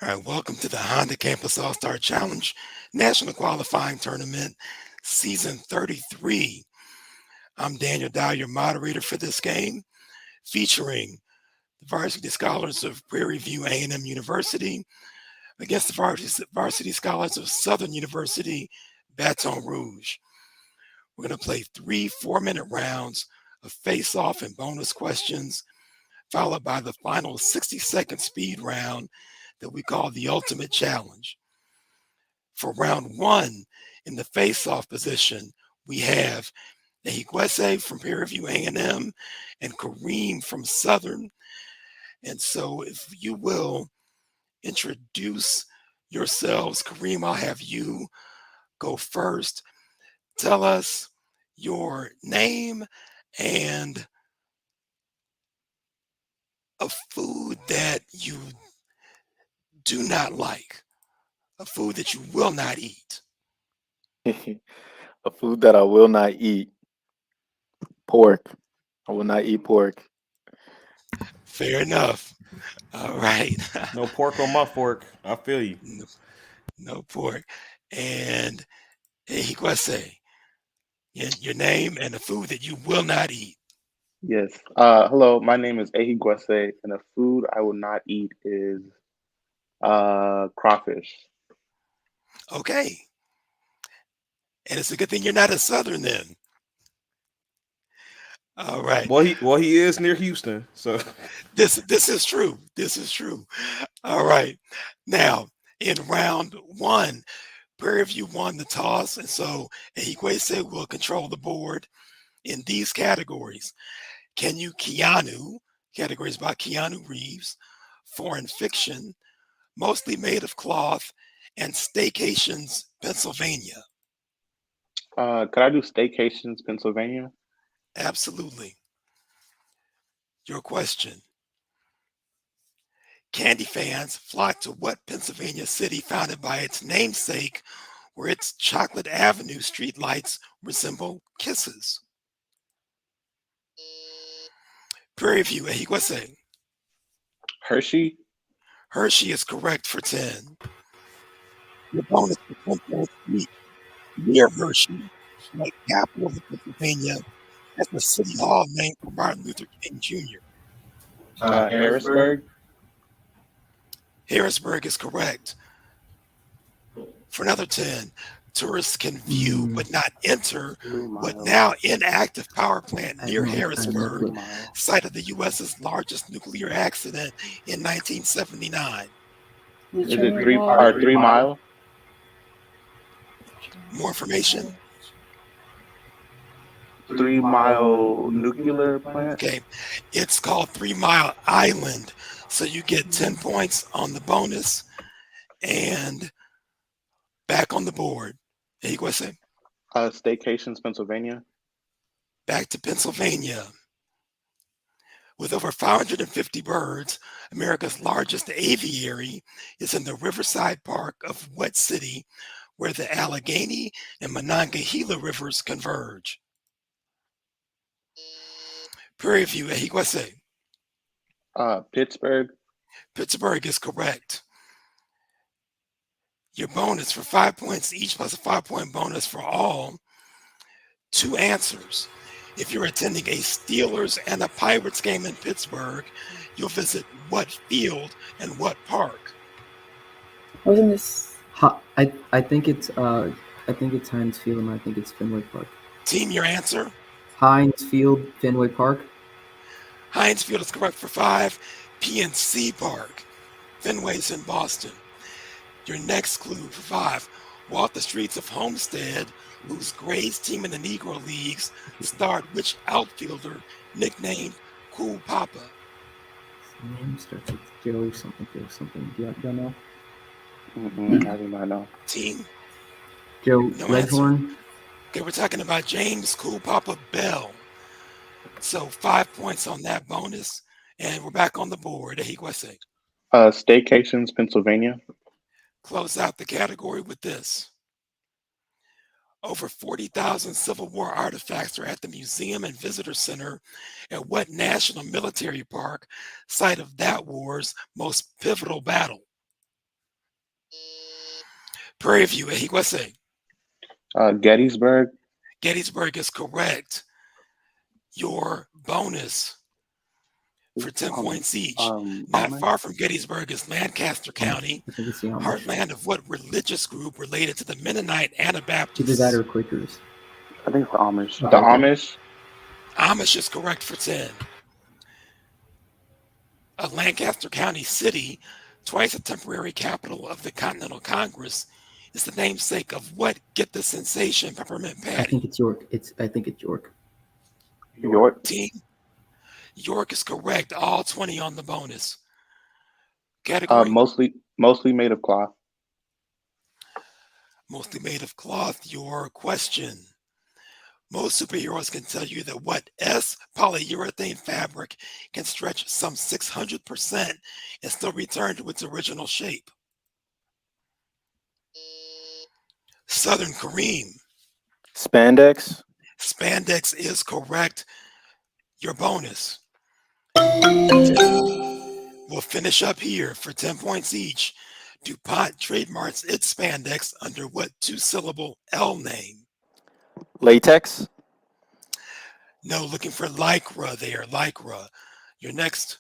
All right, welcome to the Honda Campus All-Star Challenge National Qualifying Tournament, Season 33. I'm Daniel Dow, your moderator for this game, featuring the varsity scholars of Prairie View A&M University against the varsity scholars of Southern University, Baton Rouge. We're going to play three 4-minute rounds of face-off and bonus questions, followed by the final 60-second speed round that we call the Ultimate Challenge. For round one, in the face-off position, we have Ehigwese from Prairie View A&M and Kareem from Southern. And so if you will introduce yourselves, Kareem, I'll have you go first. Tell us your name and a food that you do not like, a food that you will not eat. A food that I will not eat. Pork. I will not eat pork. Fair enough. All right. No pork on my fork. I feel you. no, no pork. And Higuase, your name and the food that you will not eat. Yes. Hello, my name is Ehi Gwese, and the food I will not eat is crawfish. Okay. And it's a good thing you're not a Southern then. All right. Well he is near Houston, so This is true. This is true. All right. Now, in round one, Prairie View won the toss, and so Higuese will control the board in these categories. Can You Keanu, categories by Keanu Reeves, foreign fiction, mostly made of cloth, and staycations, Pennsylvania. Could I do staycations, Pennsylvania? Absolutely. Your question. Candy fans flock to what Pennsylvania city founded by its namesake, where its Chocolate Avenue streetlights resemble kisses? Prairie View, Ehigwese. Hershey. Hershey is correct for 10. Your bonus for 10 points each. Near Hershey, like capital of Pennsylvania, has the city hall named for Martin Luther King Jr. Harrisburg. Harrisburg is correct. For another 10, tourists can view but not enter what now inactive power plant near Harrisburg, site of the U.S.'s largest nuclear accident in 1979. Is it 3 Mile? More information? 3 Mile nuclear plant? Okay, it's called 3 Mile Island. So you get 10 points on the bonus and back on the board. There you go, say. Staycations, Pennsylvania. Back to Pennsylvania. With over 550 birds, America's largest aviary is in the Riverside Park of what city, where the Allegheny and Monongahela rivers converge? Prairie View, Ehigwese. Pittsburgh. Pittsburgh is correct. Your bonus for 5 points each plus a 5-point bonus for all. 2 answers. If you're attending a Steelers and a Pirates game in Pittsburgh, you'll visit what field and what park? Wasn't this? I think it's Heinz Field and I think it's Fenway Park. Team, your answer? Heinz Field, Fenway Park. Heinz Field is correct for 5. PNC Park. Fenway's in Boston. Your next clue for 5. Walk the streets of Homestead, whose Grays team in the Negro Leagues starred which outfielder nicknamed Cool Papa? His name starts with Joe something. Do y'all know? I do not know. Team? Joe No Leghorn. answer. Okay, we're talking about James Cool Papa Bell. So 5 points on that bonus, and we're back on the board. Ehigwese. Staycations, Pennsylvania. Close out the category with this. Over 40,000 Civil War artifacts are at the Museum and Visitor Center at what national military park, site of that war's most pivotal battle? Prairie View, Ehigwese. Gettysburg. Gettysburg is correct. Your bonus for 10 points each. Not Amish? far from Gettysburg is Lancaster County, I think it's the Amish. heartland of what religious group related to the Mennonite Either Anabaptists? that or Quakers. I think it's the Amish. The Okay. Amish. Amish is correct for 10. A Lancaster County city, twice a temporary capital of the Continental Congress, is the namesake of what Get the Sensation peppermint I patty? think it's York. I think it's York. York. Team York is correct. All 20 on the bonus. Category? Mostly made of cloth. Mostly made of cloth. Your question. Most superheroes can tell you that what S polyurethane fabric can stretch some 600% and still return to its original shape. Southern Kareem. Spandex. Spandex is correct. Your bonus. We'll finish up here for 10 points each. DuPont trademarks its spandex under what two-syllable L name? Latex. No, looking for lycra there, lycra. Your next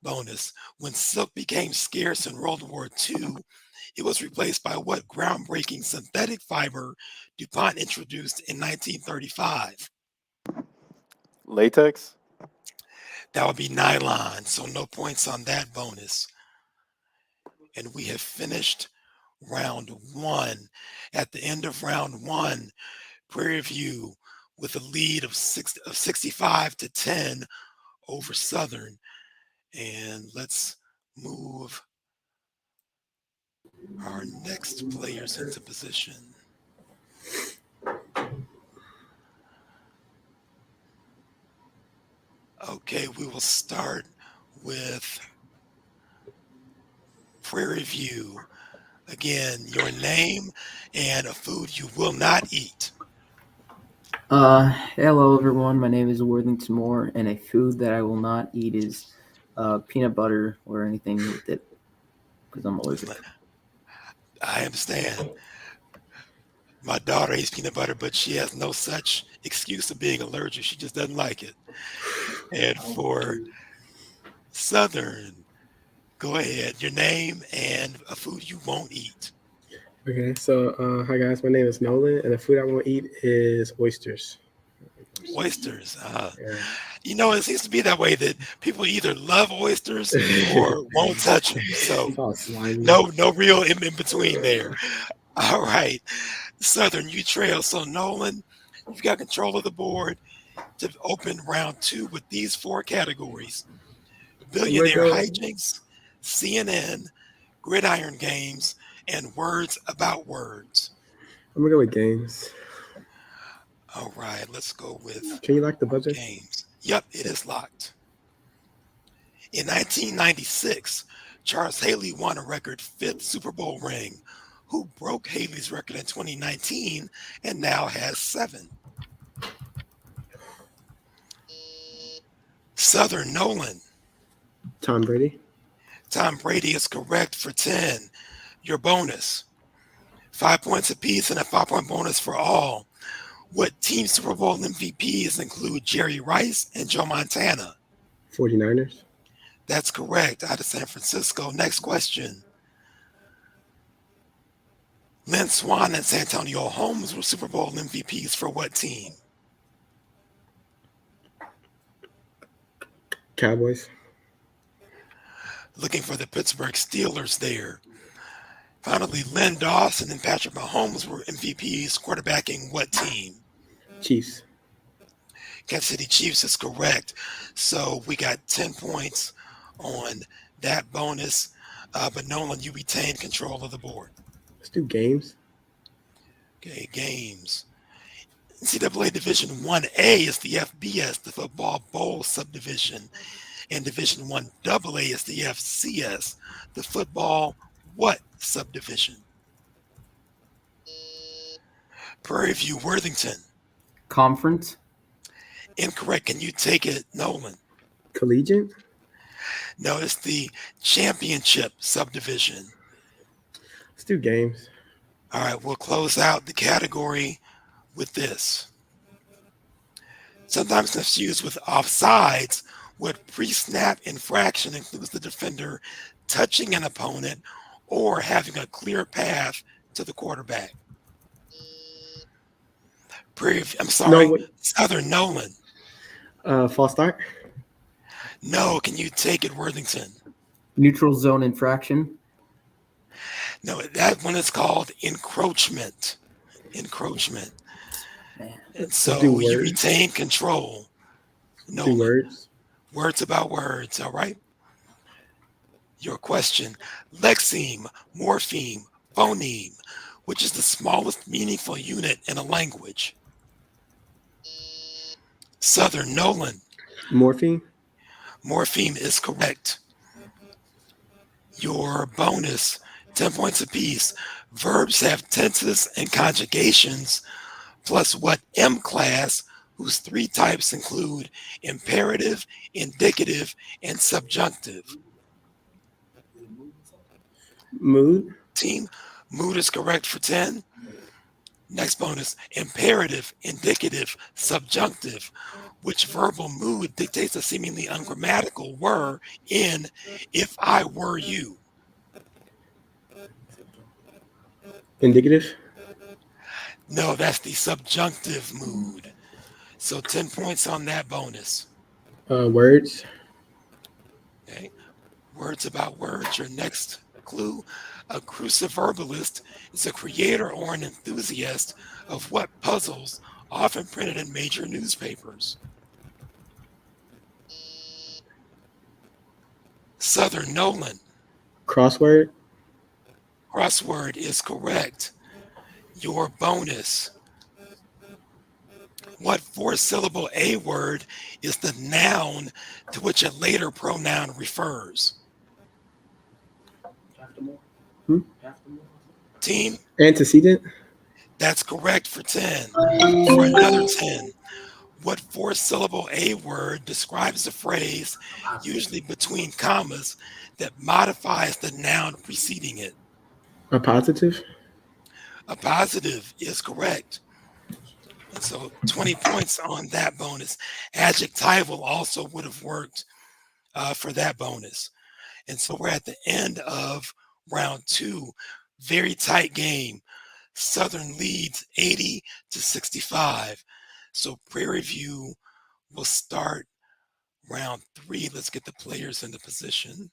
bonus. When silk became scarce in World War II, it was replaced by what groundbreaking synthetic fiber DuPont introduced in 1935? Latex. That would be nylon, so no points on that bonus. And we have finished round one. At the end of round one, Prairie View with a lead of 65 to 10 over Southern. And let's move our next players into position. Okay, we will start with Prairie View. Again, your name and a food you will not eat. Hello everyone. My name is Worthington Moore, and a food that I will not eat is peanut butter or anything with it because I'm allergic. I understand. My daughter eats peanut butter, but she has no such excuse of being allergic. She just doesn't like it. And for Southern, go ahead. Your name and a food you won't eat. Okay, so hi guys, my name is Nolan, and the food I won't eat is oysters. Oysters. Yeah. You know, it seems to be that way that people either love oysters or won't touch them. So It's all slimy. no real in between there. All right. Southern, you trail. So Nolan, you've got control of the board to open round two with these four categories: billionaire hijinks, CNN, gridiron games, and words about words. I'm gonna go with games. All right, let's go with Can you lock the buzzer? games. Yep, it is locked. In 1996, Charles Haley won a record 5th Super Bowl ring. Who broke Haley's record in 2019 and now has 7? Southern Nolan. Tom Brady. Tom Brady is correct for 10. Your bonus. 5 points apiece and a 5-point bonus for all. What team Super Bowl MVPs include Jerry Rice and Joe Montana? 49ers. That's correct. Out of San Francisco. Next question. Lynn Swann and Santonio Holmes were Super Bowl MVPs for what team? Cowboys. Looking for the Pittsburgh Steelers there. Finally, Lynn Dawson and Patrick Mahomes were MVPs quarterbacking what team? Chiefs. Kansas City Chiefs is correct. So we got 10 points on that bonus. But Nolan, you retain control of the board. Let's do games. Okay, games. NCAA Division 1A is the FBS, the Football Bowl subdivision. And Division 1AA is the FCS, the Football what subdivision? Prairie View, Worthington. Conference. Incorrect. Can you take it, Nolan? Collegiate. No, it's the championship subdivision. Let's do games. All right, we'll close out the category with this. Sometimes confused with offsides, what pre-snap infraction includes the defender touching an opponent or having a clear path to the quarterback. Prairie, I'm sorry, No, Southern Nolan. false start. No, can you take it, Worthington? Neutral zone infraction. No, that one is called encroachment. Encroachment. Man. And Do so you words. retain control. Do Nolan. words. Words about words, all right? Your question. Lexeme, morpheme, phoneme, which is the smallest meaningful unit in a language? Southern Nolan. Morphine. Morpheme is correct. Your bonus, 10 points apiece. Verbs have tenses and conjugations, plus what M class, whose 3 types include imperative, indicative, and subjunctive. Mood. Team, mood is correct for 10. Next bonus, imperative, indicative, subjunctive. Which verbal mood dictates a seemingly ungrammatical were in if I were you? Indicative. No, that's the subjunctive mood. So 10 points on that bonus. Words. Okay. Words about words. Your next clue. A cruciverbalist is a creator or an enthusiast of what puzzles, often printed in major newspapers? Southern Nolan. Crossword. Crossword is correct. Your bonus. What 4-syllable A word is the noun to which a later pronoun refers? Team, Antecedent. that's correct for 10. For another 10, what 4-syllable A word describes a phrase, usually between commas, that modifies the noun preceding it? A positive. A positive is correct. And so 20 points on that bonus. Adjectival also would have worked for that bonus. And so we're at the end of round 2. Very tight game. Southern leads 80-65. So Prairie View will start round 3. Let's get the players into position.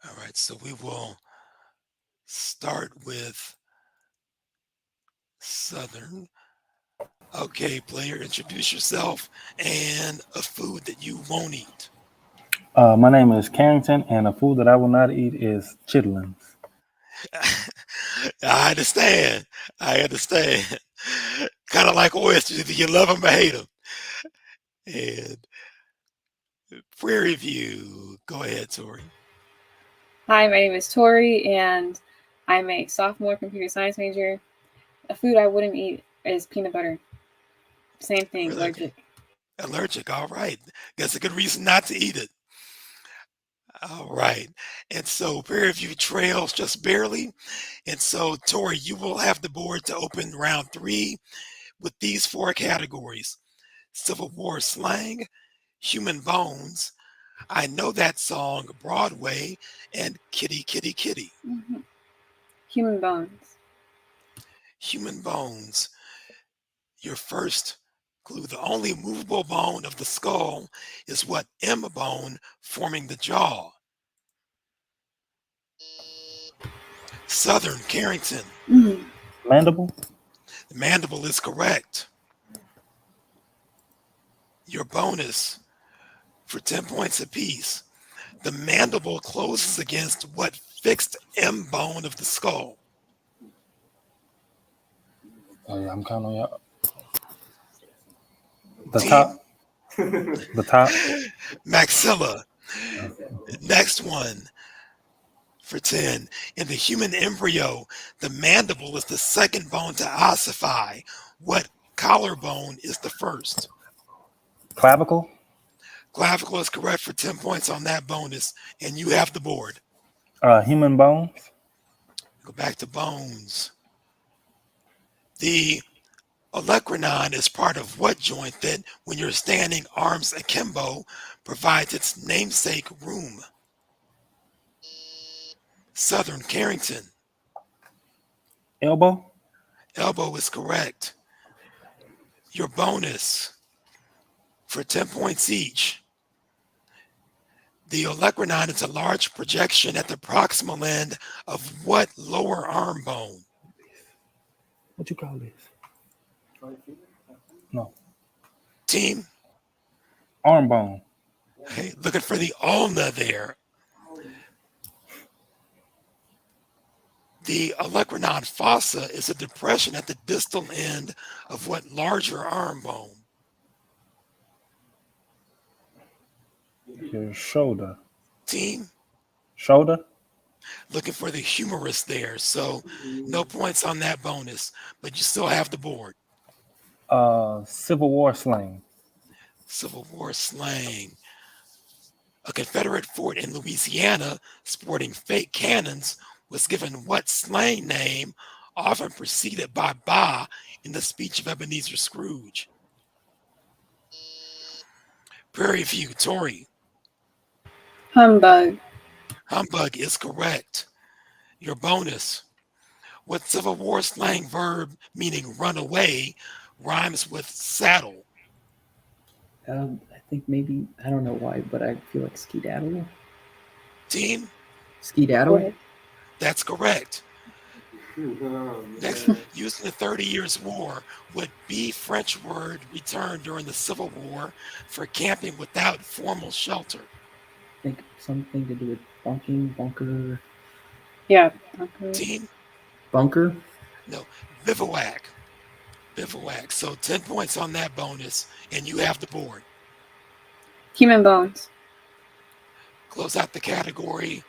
All right, so we will start with Southern. Okay, player, introduce yourself and a food that you won't eat. My name is Carrington, and the food that I will not eat is chitlins. I understand. I understand. Kind of like oysters, either you love them or hate them. And Prairie View, go ahead, Tori. Hi, my name is Tori, and I'm a sophomore computer science major. A food I wouldn't eat is peanut butter. Same thing, Really? allergic. Allergic, all right. That's a good reason not to eat it. All right. And so Prairie View trails just barely. And so, Tori, you will have the board to open round 3 with these 4 categories: Civil War slang, human bones, I know that song, Broadway, and Kitty, Kitty, Kitty. Mm-hmm. Human bones. Human bones. Your first clue. The only movable bone of the skull is what M bone forming the jaw. Southern Carrington. Mm-hmm. Mandible? The mandible is correct. Your bonus for 10 points apiece. The mandible closes against what fixed M bone of the skull? Oh, yeah, I'm counting on y'all. The Team? top. The top. Maxilla. Next one. For 10, in the human embryo, the mandible is the second bone to ossify. What collarbone is the first? Clavicle. Clavicle is correct for 10 points on that bonus, and you have the board. Human bones. Go back to bones. The olecranon is part of what joint that, when you're standing arms akimbo, provides its namesake room? Southern Carrington. Elbow. Elbow is correct. Your bonus for 10 points each. The olecranon is a large projection at the proximal end of what lower arm bone? What you call this? No. Team? Arm bone. Hey, looking for the ulna there. The olecranon fossa is a depression at the distal end of what larger arm bone? Your shoulder. Team? Shoulder. Looking for the humerus there. So no points on that bonus, but you still have the board. Civil War slang. Civil War slang. A Confederate fort in Louisiana sporting fake cannons was given what slang name, often preceded by "bah" in the speech of Ebenezer Scrooge? Prairie View, Tory. Humbug. Humbug is correct. Your bonus. What Civil War slang verb meaning run away rhymes with saddle? I think maybe, I don't know why, but I feel like skedaddle. Team? Skedaddle? That's correct. Next, used in the 30 Years' War, what B French word returned during the Civil War for camping without formal shelter? I think something to do with bunker. Yeah. Team? Bunker? No, bivouac. Bivouac. So 10 points on that bonus, and you have the board. Human bones. Close out the category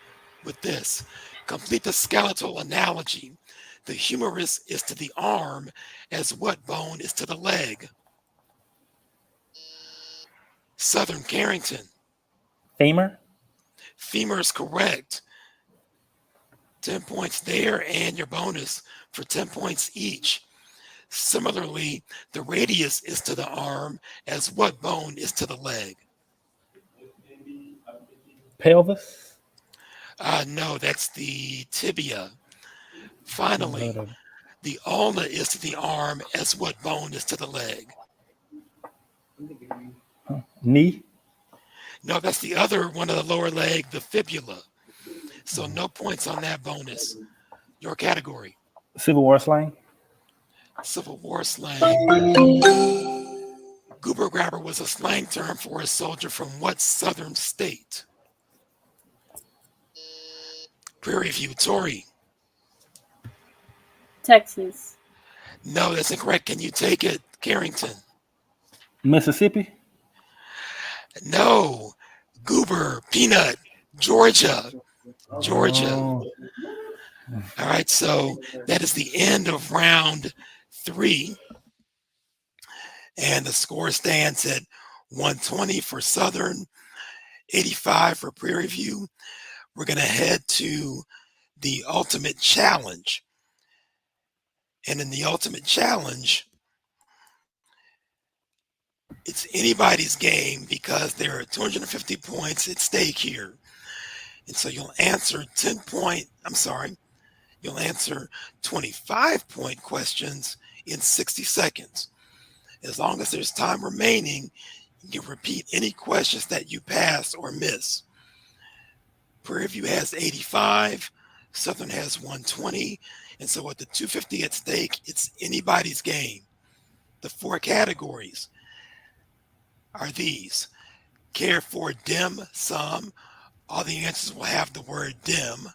with this. Complete the skeletal analogy. The humerus is to the arm as what bone is to the leg? Southern Carrington. Femur. Femur is correct. 10 points there, and your bonus for 10 points each. Similarly, the radius is to the arm as what bone is to the leg? Pelvis. No, that's the tibia. Finally, the ulna is to the arm as what bone is to the leg? Knee. No, that's the other one of the lower leg, the fibula. So no points on that bonus. Your category. Civil War slang. Civil War slang. Goober grabber was a slang term for a soldier from what southern state? Prairie View, Tory. Texas. No, that's incorrect. Can you take it, Carrington? Mississippi. No. Goober, peanut, Georgia. Georgia. Oh. All right, so that is the end of round 3. And the score stands at 120 for Southern, 85 for Prairie View. We're going to head to the ultimate challenge. And in the ultimate challenge, it's anybody's game because there are 250 points at stake here. And so you'll answer 25-point questions in 60 seconds. As long as there's time remaining, you can repeat any questions that you pass or miss. Prairie View has 85, Southern has 120, and so with the 250 at stake, it's anybody's game. The 4 categories are these: care for, dim, some. All the answers will have the word dim,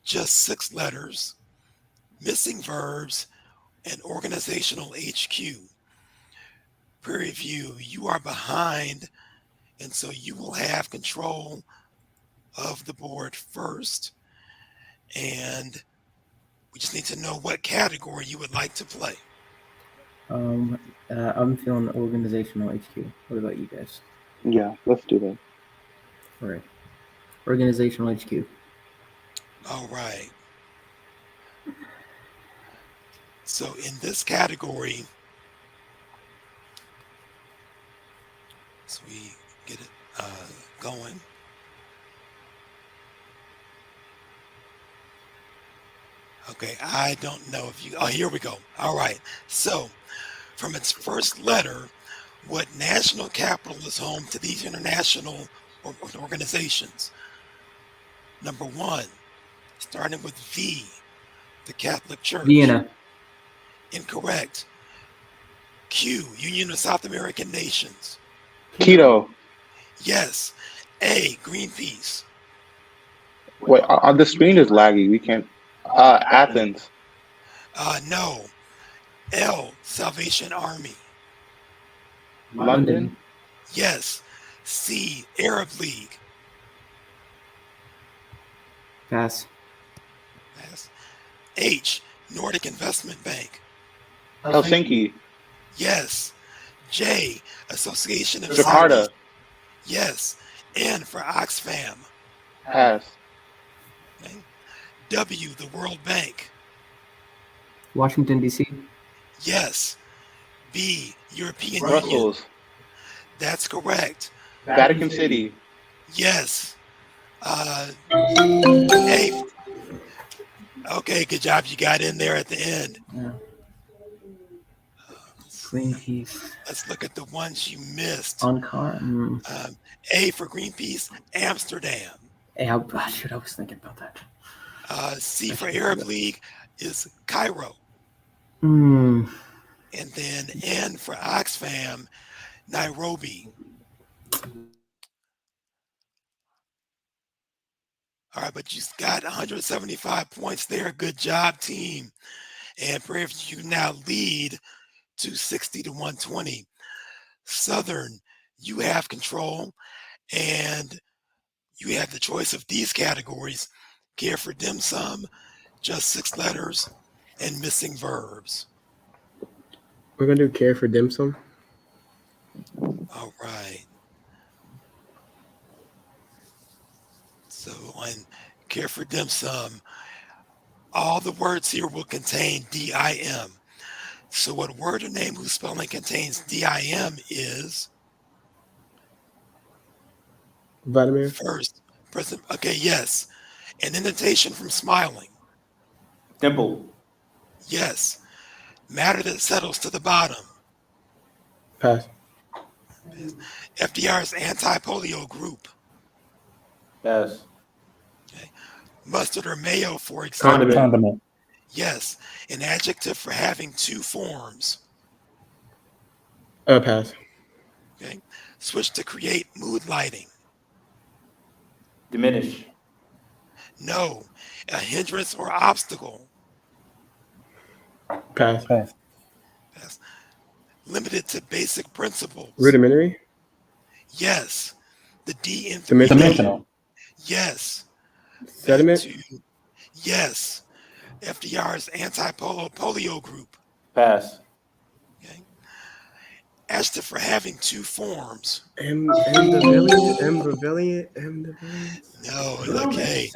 just 6 letters, missing verbs, and organizational HQ. Prairie View, you are behind, and so you will have control of the board first. And we just need to know what category you would like to play. I'm feeling organizational HQ. What about you guys? Yeah, let's do that. All right. Organizational HQ. All right. So in this category, so we get it going. Okay, I don't know if you, oh, here we go. All right. So from its first letter, what national capital is home to these international organizations? Number one, starting with V, the Catholic Church. Vienna. Incorrect. Q, Union of South American Nations. Quito. Yes. A, Greenpeace. Wait, the screen is laggy. We can't. Athens. No. L, Salvation Army. London. Yes. C, Arab League. Pass. Yes. H, Nordic Investment Bank. Helsinki. Yes. J, Association of Jakarta. Cities. Yes. N for Oxfam. Pass. Okay. W, the World Bank. Washington, D.C. Yes. B, European Union. Brussels. That's correct. Vatican City. Yes. A. Okay, good job. You got in there at the end. Yeah. Greenpeace. Let's look at the ones you missed. Ankara. A for Greenpeace, Amsterdam. Hey, I was thinking about that. C for Arab League is Cairo. Hmm. And then N for Oxfam, Nairobi. All right, but you got 175 points there. Good job, team. And Prairie, you now lead 260 to 120. Southern, you have control, and you have the choice of these categories: care for dim sum, just 6 letters, and missing verbs. We're gonna do care for dim sum. All right. So on care for dim sum, all the words here will contain DIM. So what word or name whose spelling contains DIM is? Vladimir. First, present. Okay, yes. An indentation from smiling. Dimple. Yes. Matter that settles to the bottom. Pass. FDR's anti-polio group. Pass. Okay. Mustard or mayo, for example. Condiment. Condiment. Yes. An adjective for having 2 forms. Pass. Okay. Switch to create mood lighting. Diminish. No. A hindrance or obstacle. Pass. Pass. Yes. Limited to basic principles. Rudimentary. Yes. The D in Dimensional. Yes. Sediment. Yes. FDR's anti-polio group. Pass. Okay. Adjective for having 2 forms. Ambivalent. No. Okay.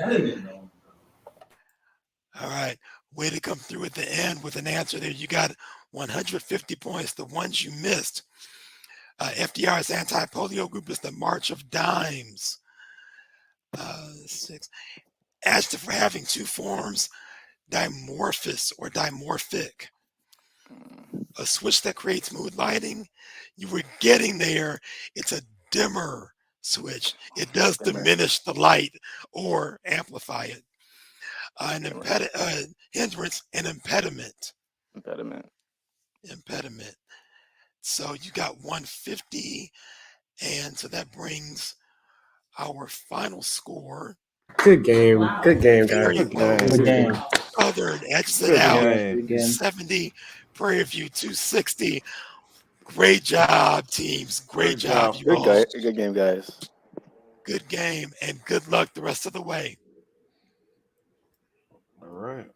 All right. Way to come through at the end with an answer there. You got 150 points. The ones you missed. FDR's anti-polio group is the March of Dimes. 6. Adjective for having 2 forms. Dimorphous or dimorphic. A switch that creates mood lighting. You were getting there. It's a dimmer switch. It does diminish the light or amplify it. An hindrance, an impediment. Impediment. So you got 150, and so that brings our final score. Good game. Good game, Very guys. close. Good game. Southern edges it Good out. game. Again. 70, Prairie View 260. Great job, teams. Great job, you all. Good game, guys. Good game, and good luck the rest of the way. right.